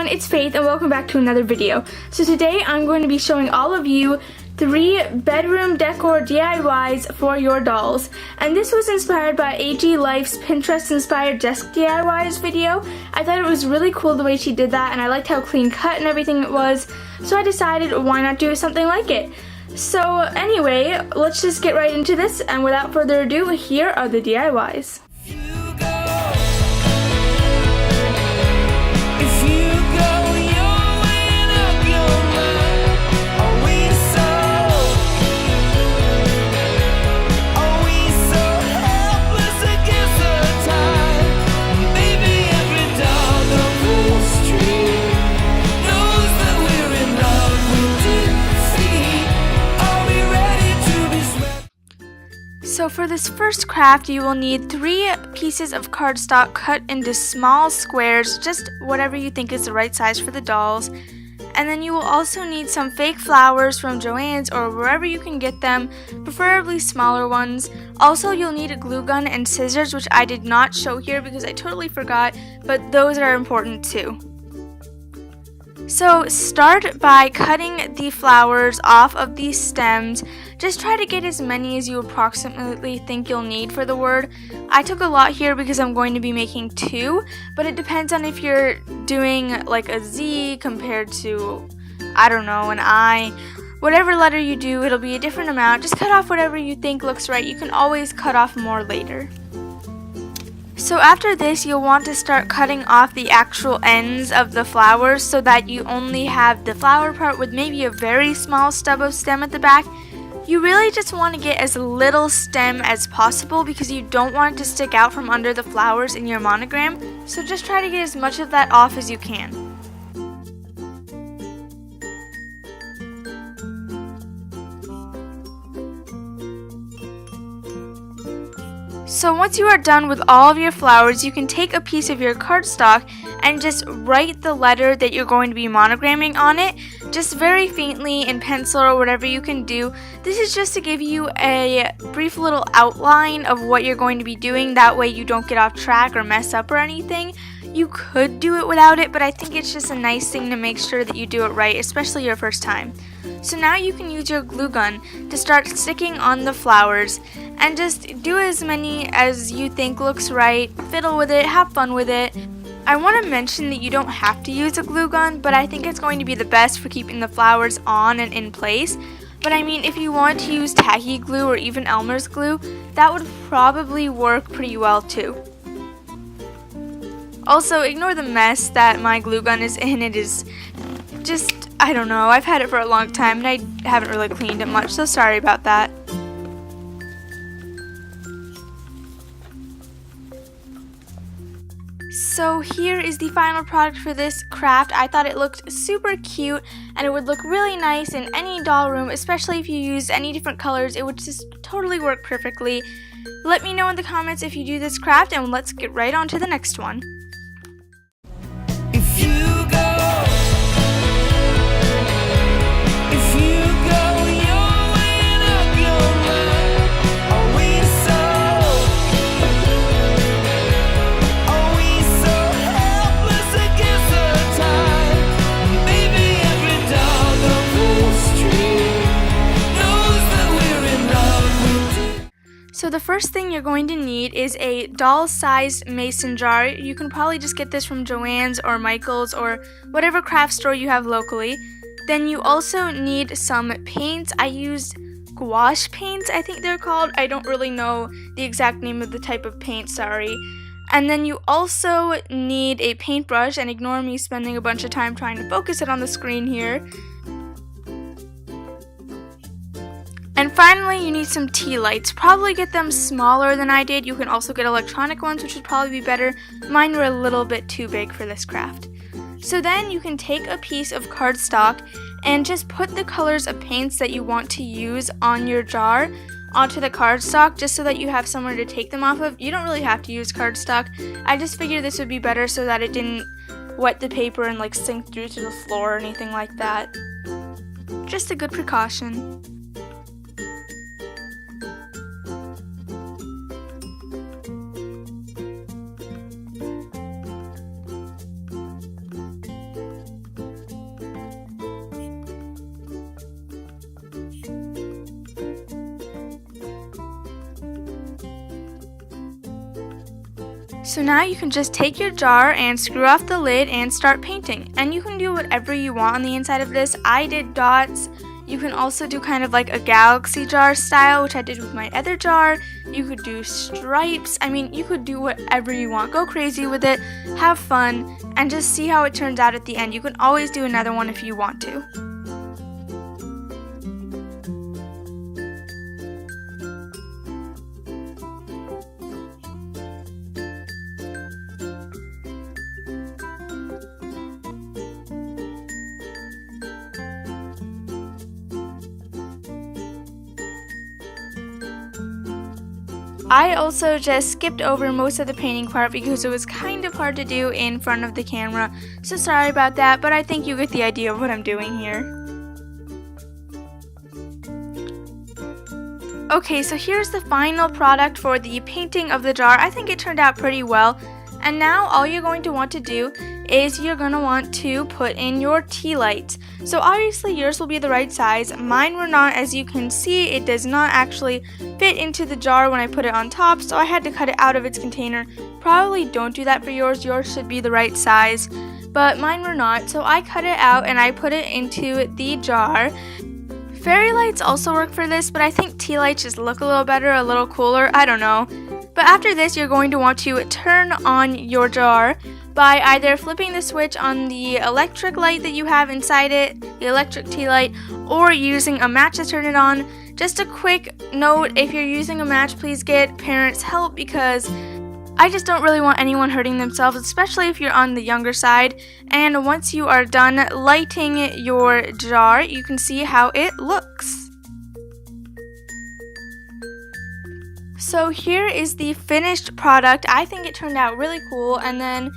everyone, it's Faith and welcome back to another video. So today I'm going to be showing all of you 3 bedroom decor DIYs for your dolls. And this was inspired by AG Life's Pinterest inspired desk DIYs video. I thought it was really cool the way she did that and I liked how clean cut and everything it was. So I decided why not do something like it. So anyway, let's just get right into this, and without further ado, here are the DIYs. So for this first craft, you will need 3 pieces of cardstock cut into small squares, just whatever you think is the right size for the dolls. And then you will also need some fake flowers from Joann's or wherever you can get them, preferably smaller ones. Also, you'll need a glue gun and scissors, which I did not show here because I totally forgot, but those are important too. So start by cutting the flowers off of these stems. Just try to get as many as you approximately think you'll need for the word. I took a lot here because I'm going to be making 2, but it depends on if you're doing like a Z compared to, I don't know, an I. Whatever letter you do, it'll be a different amount. Just cut off whatever you think looks right. You can always cut off more later. So after this, you'll want to start cutting off the actual ends of the flowers so that you only have the flower part with maybe a very small stub of stem at the back. You really just want to get as little stem as possible because you don't want it to stick out from under the flowers in your monogram. So just try to get as much of that off as you can. So once you are done with all of your flowers, you can take a piece of your cardstock and just write the letter that you're going to be monogramming on it, just very faintly in pencil or whatever you can do. This is just to give you a brief little outline of what you're going to be doing, that way you don't get off track or mess up or anything. You could do it without it, but I think it's just a nice thing to make sure that you do it right, especially your first time. So now you can use your glue gun to start sticking on the flowers and just do as many as you think looks right, fiddle with it, have fun with it. I want to mention that you don't have to use a glue gun, but I think it's going to be the best for keeping the flowers on and in place. But I mean, if you want to use tacky glue or even Elmer's glue, that would probably work pretty well too. Also, ignore the mess that my glue gun is in. It is just, I don't know, I've had it for a long time and I haven't really cleaned it much, so sorry about that. So here is the final product for this craft. I thought it looked super cute and it would look really nice in any doll room, especially if you use any different colors. It would just totally work perfectly. Let me know in the comments if you do this craft and let's get right on to the next one. So the first thing you're going to need is a doll-sized mason jar. You can probably just get this from Joann's or Michael's or whatever craft store you have locally. Then you also need some paints. I used gouache paints, I think they're called. I don't really know the exact name of the type of paint, sorry. And then you also need a paintbrush, and ignore me spending a bunch of time trying to focus it on the screen here. And finally, you need some tea lights. Probably get them smaller than I did. You can also get electronic ones, which would probably be better. Mine were a little bit too big for this craft. So then you can take a piece of cardstock and just put the colors of paints that you want to use on your jar onto the cardstock, just so that you have somewhere to take them off of. You don't really have to use cardstock. I just figured this would be better so that it didn't wet the paper and like sink through to the floor or anything like that. Just a good precaution. So now you can just take your jar and screw off the lid and start painting. And you can do whatever you want on the inside of this. I did dots. You can also do kind of like a galaxy jar style, which I did with my other jar. You could do stripes. I mean, you could do whatever you want. Go crazy with it, have fun, and just see how it turns out at the end. You can always do another one if you want to. I also just skipped over most of the painting part because it was kind of hard to do in front of the camera, so sorry about that, but I think you get the idea of what I'm doing here. Okay, so here's the final product for the painting of the jar. I think it turned out pretty well. And now all you're going to want to do is you're going to want to put in your tea lights. So obviously yours will be the right size. Mine were not. As you can see, it does not actually fit into the jar when I put it on top, so I had to cut it out of its container. Probably don't do that for yours. Yours should be the right size, but mine were not. So I cut it out and I put it into the jar. Fairy lights also work for this, but I think tea lights just look a little better, a little cooler. I don't know. But after this, you're going to want to turn on your jar by either flipping the switch on the electric light that you have inside it, the electric tea light, or using a match to turn it on. Just a quick note, if you're using a match, please get parents' help because I just don't really want anyone hurting themselves, especially if you're on the younger side. And once you are done lighting your jar, you can see how it looks. So here is the finished product. I think it turned out really cool, and then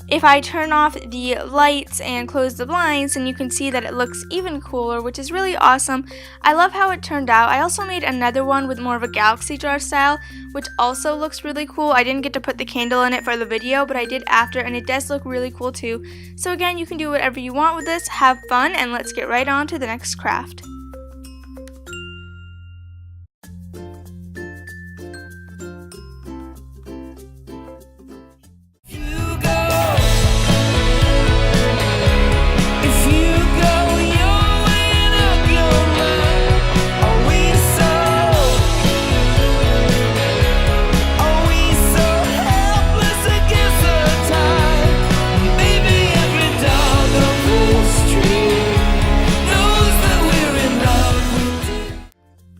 if I turn off the lights and close the blinds, then you can see that it looks even cooler, which is really awesome. I love how it turned out. I also made another one with more of a galaxy jar style, which also looks really cool. I didn't get to put the candle in it for the video, but I did after, and it does look really cool too. So again, you can do whatever you want with this, have fun, and let's get right on to the next craft.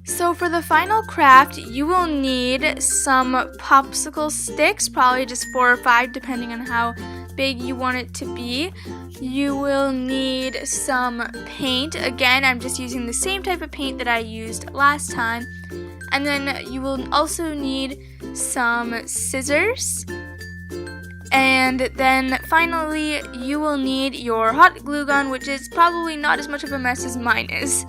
So for the final craft, you will need some popsicle sticks, probably just 4 or 5 depending on how big you want it to be. You will need some paint. Again, I'm just using the same type of paint that I used last time. And then you will also need some scissors. And then finally, you will need your hot glue gun, which is probably not as much of a mess as mine is.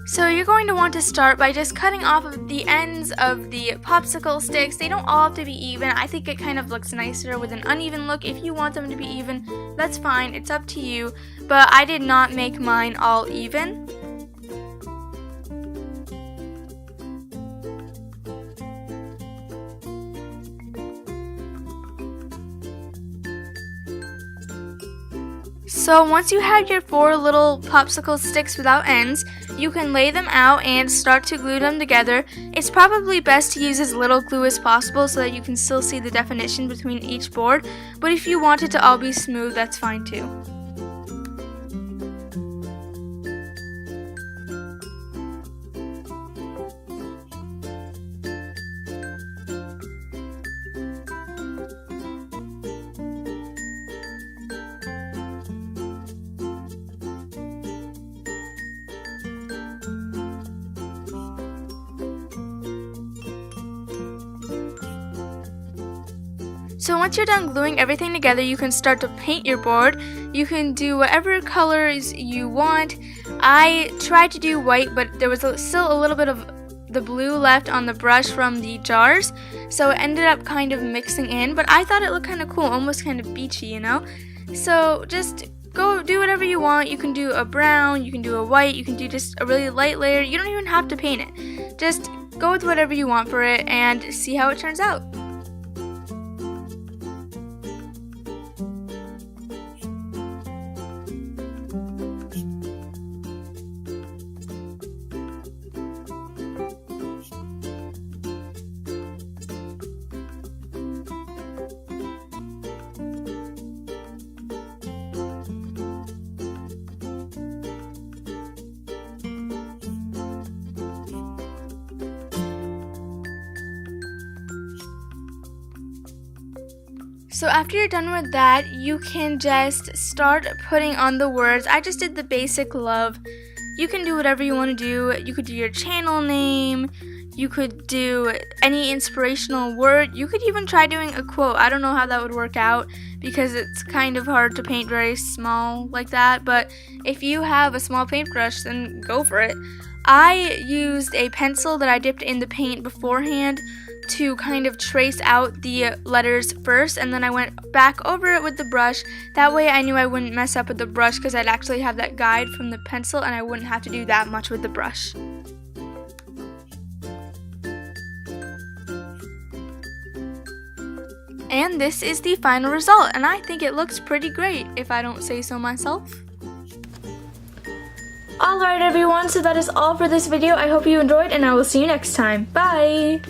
So you're going to want to start by just cutting off of the ends of the popsicle sticks. They don't all have to be even. I think it kind of looks nicer with an uneven look. If you want them to be even, that's fine. It's up to you. But I did not make mine all even. So once you have your 4 little popsicle sticks without ends, you can lay them out and start to glue them together. It's probably best to use as little glue as possible so that you can still see the definition between each board, but if you want it to all be smooth, that's fine too. So once you're done gluing everything together, you can start to paint your board. You can do whatever colors you want. I tried to do white, but there was still a little bit of the blue left on the brush from the jars, so it ended up kind of mixing in, but I thought it looked kind of cool, almost kind of beachy, you know? So just go do whatever you want. You can do a brown, you can do a white, you can do just a really light layer. You don't even have to paint it. Just go with whatever you want for it and see how it turns out. So after you're done with that, you can just start putting on the words. I just did the basic love. You can do whatever you want to do. You could do your channel name. You could do any inspirational word. You could even try doing a quote. I don't know how that would work out because it's kind of hard to paint very small like that. But if you have a small paintbrush, then go for it. I used a pencil that I dipped in the paint beforehand to kind of trace out the letters first, and then I went back over it with the brush. That way I knew I wouldn't mess up with the brush because I'd actually have that guide from the pencil and I wouldn't have to do that much with the brush. And this is the final result, and I think it looks pretty great if I don't say so myself. Alright everyone, so that is all for this video. I hope you enjoyed and I will see you next time. Bye!